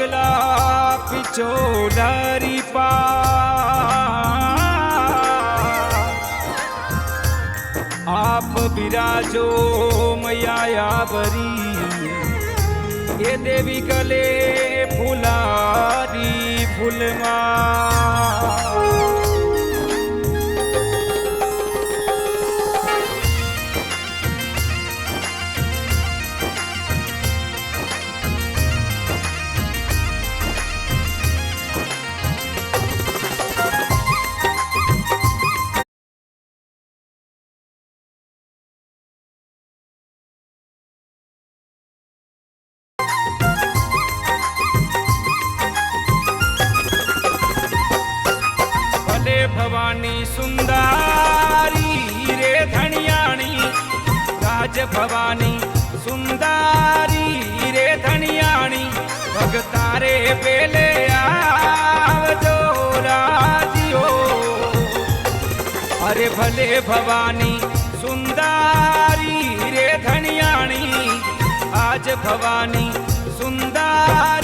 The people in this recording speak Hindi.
पगला पिछोड़री पा आप विराजो मैया बरी ये देवी गले फुलारी फूलमा भवानी सुंदरी रे धनियाणी राज भवानी सुंदरी रे धनियाणी भगतारे पेले आवजो राजियो अरे भले भवानी सुंदरी रे धनियाणी आज भवानी सुंदरी